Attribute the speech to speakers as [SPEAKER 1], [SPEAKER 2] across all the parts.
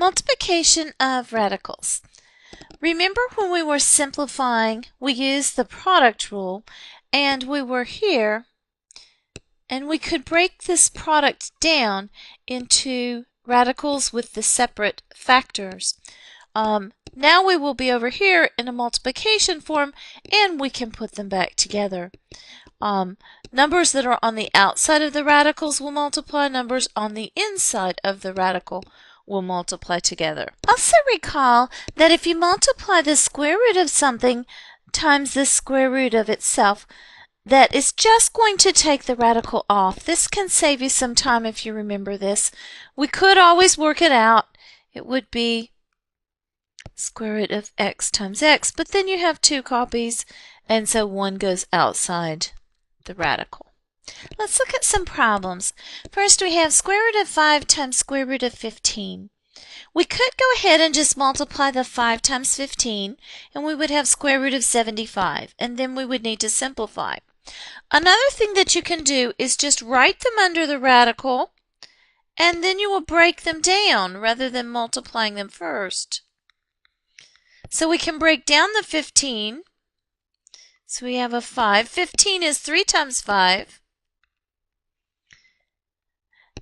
[SPEAKER 1] Multiplication of radicals. Remember when we were simplifying, we used the product rule, and we were here, and we could break this product down into radicals with the separate factors. Now we will be over here in a multiplication form, and we can put them back together. Numbers that are on the outside of the radicals will multiply, numbers on the inside of the radical will multiply together. Also recall that if you multiply the square root of something times the square root of itself, that is just going to take the radical off. This can save you some time if you remember this. We could always work it out. It would be square root of x times x, but then you have two copies, and so one goes outside the radical. Let's look at some problems. First, we have square root of 5 times square root of 15. We could go ahead and just multiply the 5 times 15, and we would have square root of 75, and then we would need to simplify. Another thing that you can do is just write them under the radical, and then you will break them down rather than multiplying them first. So we can break down the 15. So we have a 5. 15 is 3 times 5.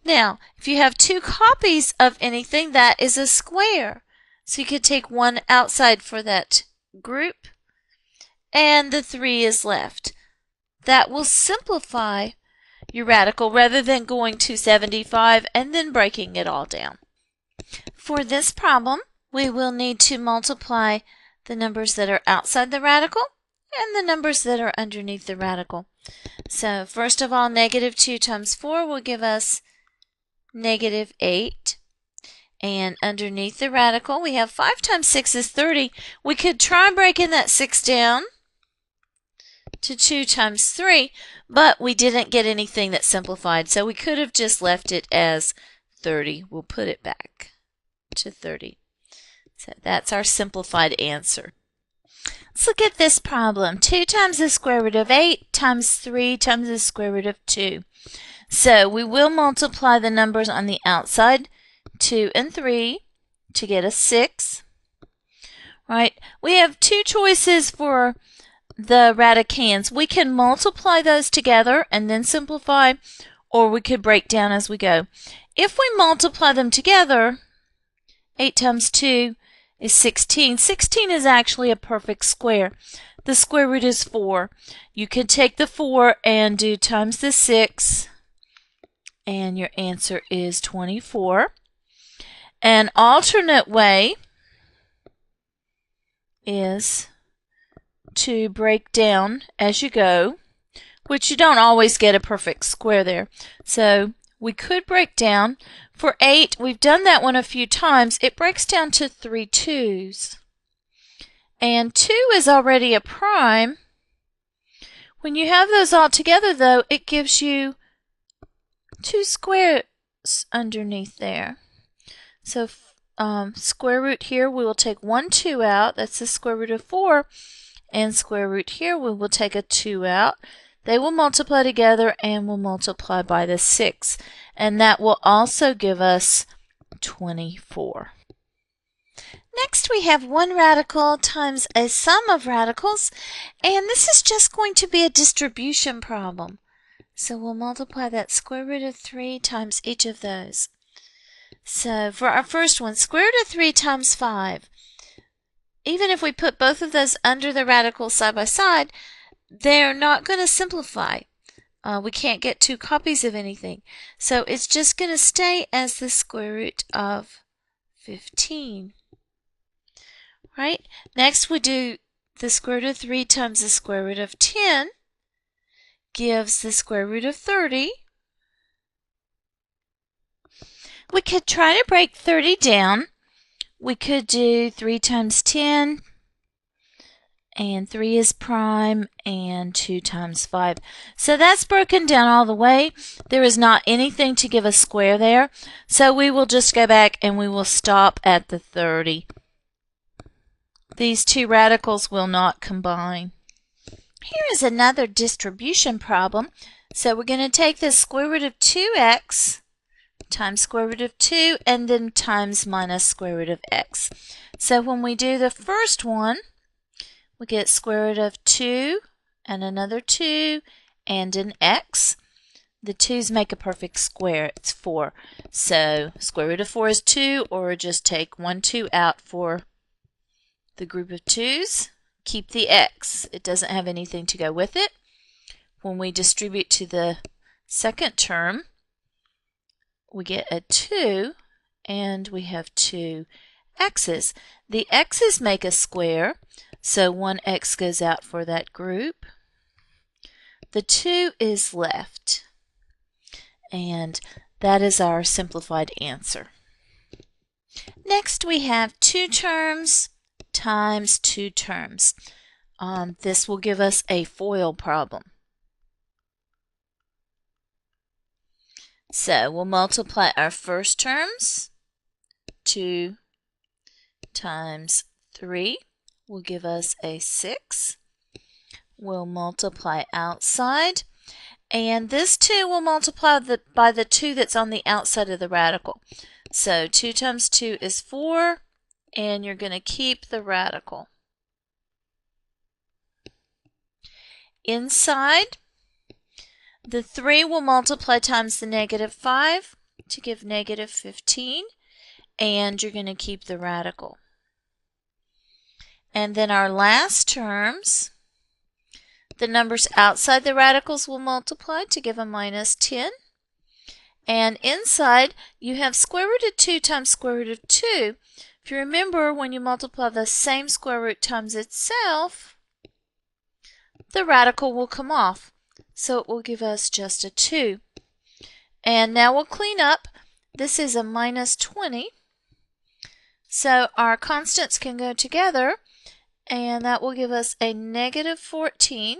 [SPEAKER 1] Now, if you have two copies of anything, that is a square. So you could take one outside for that group, and the 3 is left. That will simplify your radical rather than going to 75 and then breaking it all down. For this problem, we will need to multiply the numbers that are outside the radical and the numbers that are underneath the radical. So first of all, negative 2 times 4 will give us negative 8. And underneath the radical, we have 5 times 6 is 30. We could try breaking that 6 down to 2 times 3, but we didn't get anything that simplified, so we could have just left it as 30. We'll put it back to 30. So that's our simplified answer. Let's look at this problem. 2 times the square root of 8 times 3 times the square root of 2. So we will multiply the numbers on the outside, 2 and 3, to get a 6. Right? We have two choices for the radicands. We can multiply those together and then simplify, or we could break down as we go. If we multiply them together, 8 times 2 is 16. 16 is actually a perfect square. The square root is 4. You could take the 4 and do times the 6, and your answer is 24. An alternate way is to break down as you go, which you don't always get a perfect square there. So we could break down. For 8, we've done that one a few times. It breaks down to 3 2's. And 2 is already a prime. When you have those all together, though, it gives you 2 squares underneath there. So square root here, we will take 1 2 out. That's the square root of 4. And square root here, we will take a 2 out. They will multiply together and will multiply by the 6. And that will also give us 24. Next, we have one radical times a sum of radicals. And this is just going to be a distribution problem. So we'll multiply that square root of 3 times each of those. So for our first one, square root of 3 times 5. Even if we put both of those under the radical side by side, they're not going to simplify. We can't get two copies of anything. So it's just going to stay as the square root of 15. Right? Next we do the square root of 3 times the square root of 10 gives the square root of 30. We could try to break 30 down. We could do 3 times 10, and 3 is prime, and 2 times 5. So that's broken down all the way. There is not anything to give a square there. So we will just go back and we will stop at the 30. These two radicals will not combine. Here is another distribution problem. So we're going to take the square root of 2x times square root of 2, and then times minus square root of x. So when we do the first one, we get square root of 2 and another 2 and an x. The 2's make a perfect square. It's 4. So square root of 4 is 2, or just take 1 2 out for the group of 2's. Keep the x. It doesn't have anything to go with it. When we distribute to the second term, we get a 2, and we have 2 x's. The x's make a square, so 1 x goes out for that group. The 2 is left, and that is our simplified answer. Next, we have 2 terms times 2 terms. This will give us a FOIL problem. So we'll multiply our first terms. 2 times 3 will give us a 6. We'll multiply outside, and this 2 will multiply by the 2 that's on the outside of the radical. So 2 times 2 is 4, and you're going to keep the radical. Inside, the 3 will multiply times the negative 5 to give negative 15, and you're going to keep the radical. And then our last terms, the numbers outside the radicals will multiply to give a minus 10. And inside, you have square root of 2 times square root of 2. If you remember, when you multiply the same square root times itself, the radical will come off. So it will give us just a 2. And now we'll clean up. This is a minus 20. So our constants can go together, and that will give us a negative 14.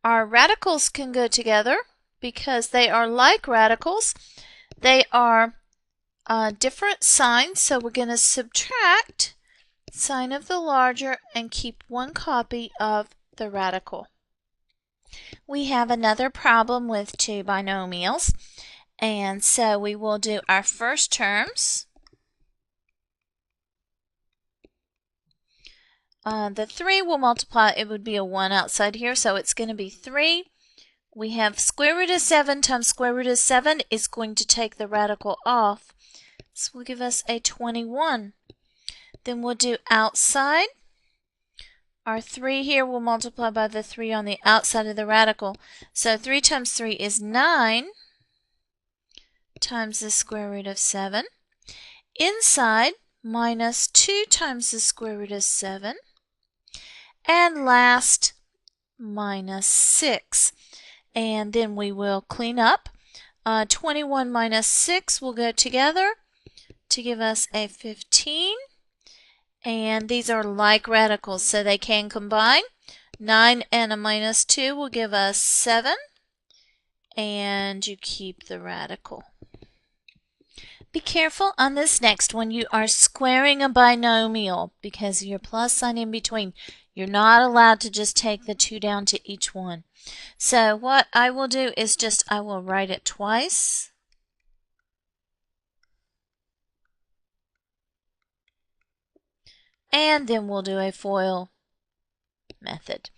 [SPEAKER 1] Our radicals can go together because they are like radicals. They are different signs, so we're going to subtract sign of the larger and keep one copy of the radical. We have another problem with 2 binomials, and so we will do our first terms. The 3 will multiply, it would be a 1 outside here, so it's going to be 3. We have square root of 7 times square root of 7 is going to take the radical off. So will give us a 21. Then we'll do outside. Our 3 here will multiply by the 3 on the outside of the radical. So 3 times 3 is 9 times the square root of 7. Inside, minus 2 times the square root of 7. And last, minus 6. And then we will clean up. 21 minus 6 will go together to give us a 15. And these are like radicals, so they can combine. 9 and a minus 2 will give us 7. And you keep the radical. Be careful on this next one. You are squaring a binomial because of your plus sign in between. You're not allowed to just take the 2 down to each one. So what I will do is I will write it twice. And then we'll do a FOIL method.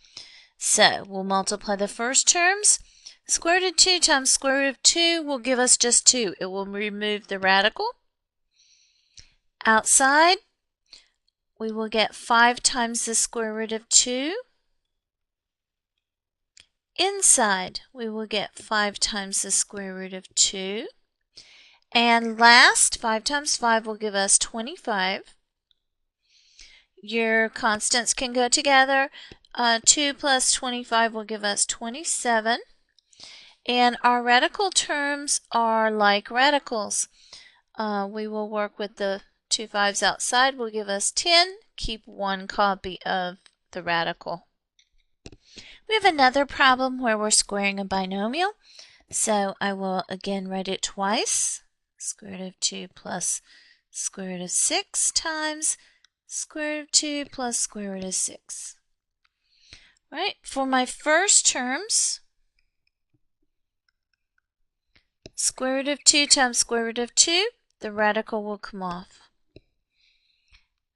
[SPEAKER 1] So we'll multiply the first terms. Square root of 2 times square root of 2 will give us just 2. It will remove the radical. Outside, we will get 5 times the square root of 2. Inside, we will get 5 times the square root of 2. And last, 5 times 5 will give us 25. Your constants can go together. 2 plus 25 will give us 27. And our radical terms are like radicals. We will work with the 2 5's outside, will give us 10. Keep one copy of the radical. We have another problem where we're squaring a binomial. So I will again write it twice. Square root of 2 plus square root of 6 times square root of 2 plus square root of 6. Right, for my first terms, Square root of 2 times square root of 2, the radical will come off.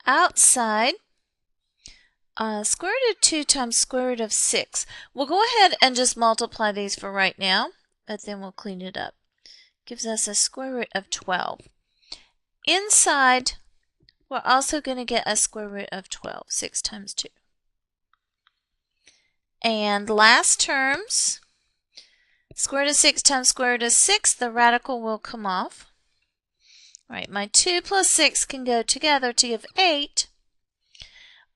[SPEAKER 1] Outside, square root of 2 times square root of 6. We'll go ahead and just multiply these for right now, but then we'll clean it up. Gives us a square root of 12. Inside, we're also going to get a square root of 12, 6 times 2. And last terms, square root of 6 times square root of 6, the radical will come off. All right, my 2 plus 6 can go together to give 8.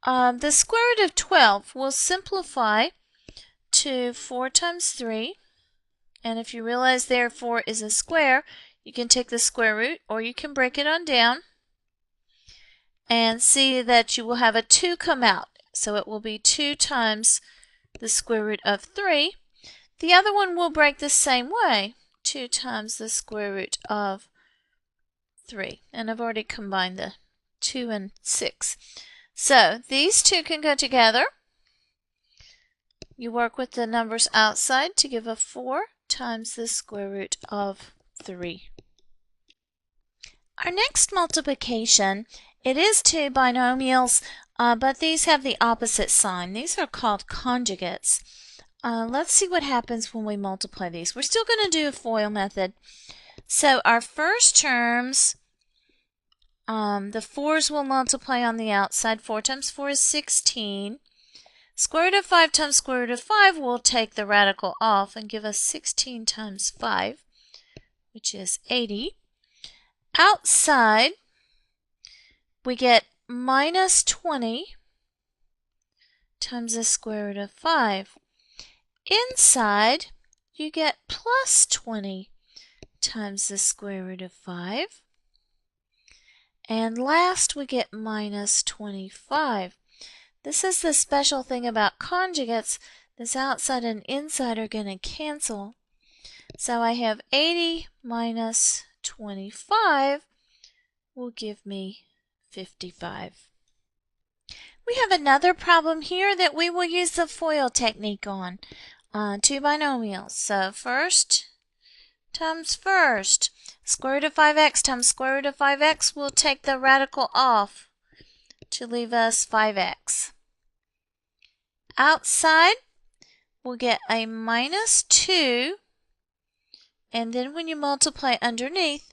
[SPEAKER 1] The square root of 12 will simplify to 4 times 3. And if you realize there 4 is a square, you can take the square root or you can break it on down and see that you will have a 2 come out. So it will be 2 times the square root of 3. The other one will break the same way, 2 times the square root of 3. And I've already combined the 2 and 6. So these two can go together. You work with the numbers outside to give a 4 times the square root of 3. Our next multiplication, it is two binomials, but these have the opposite sign. These are called conjugates. Let's see what happens when we multiply these. We're still going to do a FOIL method. So our first terms, the 4's will multiply on the outside. 4 times 4 is 16. Square root of 5 times square root of 5 will take the radical off and give us 16 times 5, which is 80. Outside, we get minus 20 times the square root of 5. Inside, you get plus 20 times the square root of 5. And last, we get minus 25. This is the special thing about conjugates. This outside and inside are going to cancel. So I have 80 minus 25 will give me 55. We have another problem here that we will use the FOIL technique on. Two binomials. So first times first. Square root of 5x times square root of 5x will take the radical off to leave us 5x. Outside, we'll get a minus 2, and then when you multiply underneath,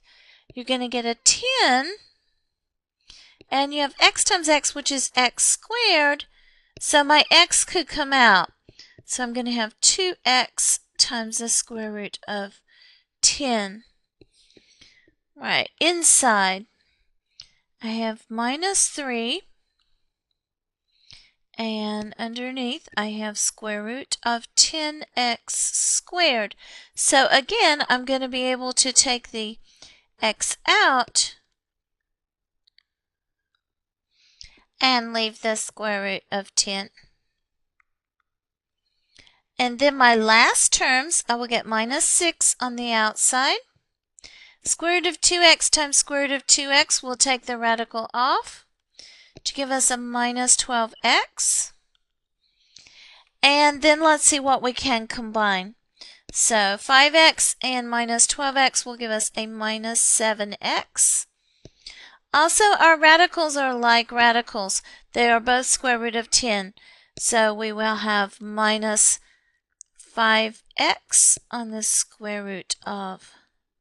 [SPEAKER 1] you're going to get a 10, and you have x times x, which is x squared, so my x could come out. So I'm going to have 2x times the square root of 10. Right, inside, I have minus 3. And underneath, I have square root of 10x squared. So again, I'm going to be able to take the x out and leave the square root of 10. And then my last terms, I will get minus 6 on the outside. Square root of 2x times square root of 2x will take the radical off to give us a minus 12x. And then let's see what we can combine. So 5x and minus 12x will give us a minus 7x. Also, our radicals are like radicals. They are both square root of 10. So we will have minus 5x on the square root of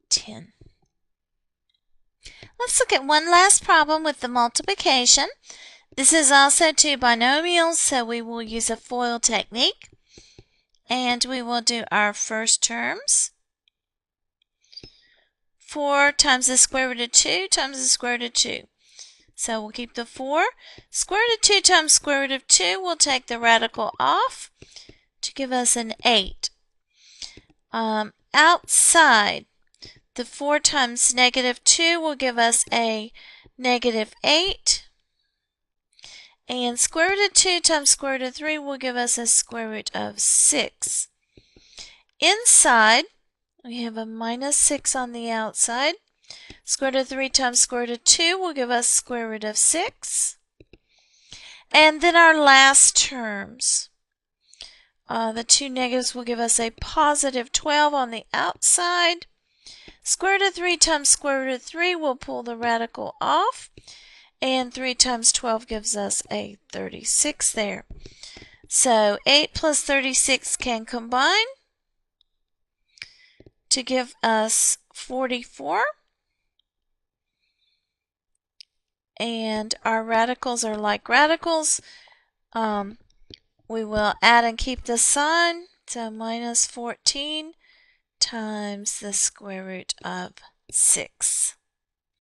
[SPEAKER 1] 10. Let's look at one last problem with the multiplication. This is also two binomials, so we will use a FOIL technique. And we will do our first terms. 4 times the square root of 2 times the square root of 2. So we'll keep the 4. Square root of 2 times square root of 2 will take the radical off to give us an 8. Outside, the 4 times negative 2 will give us a negative 8. And square root of 2 times square root of 3 will give us a square root of 6. Inside, we have a minus 6 on the outside. Square root of 3 times square root of 2 will give us square root of 6. And then our last terms. The two negatives will give us a positive 12 on the outside. Square root of 3 times square root of 3 will pull the radical off. And 3 times 12 gives us a 36 there. So 8 plus 36 can combine to give us 44. And our radicals are like radicals. We will add and keep the sign. So minus 14 times the square root of 6.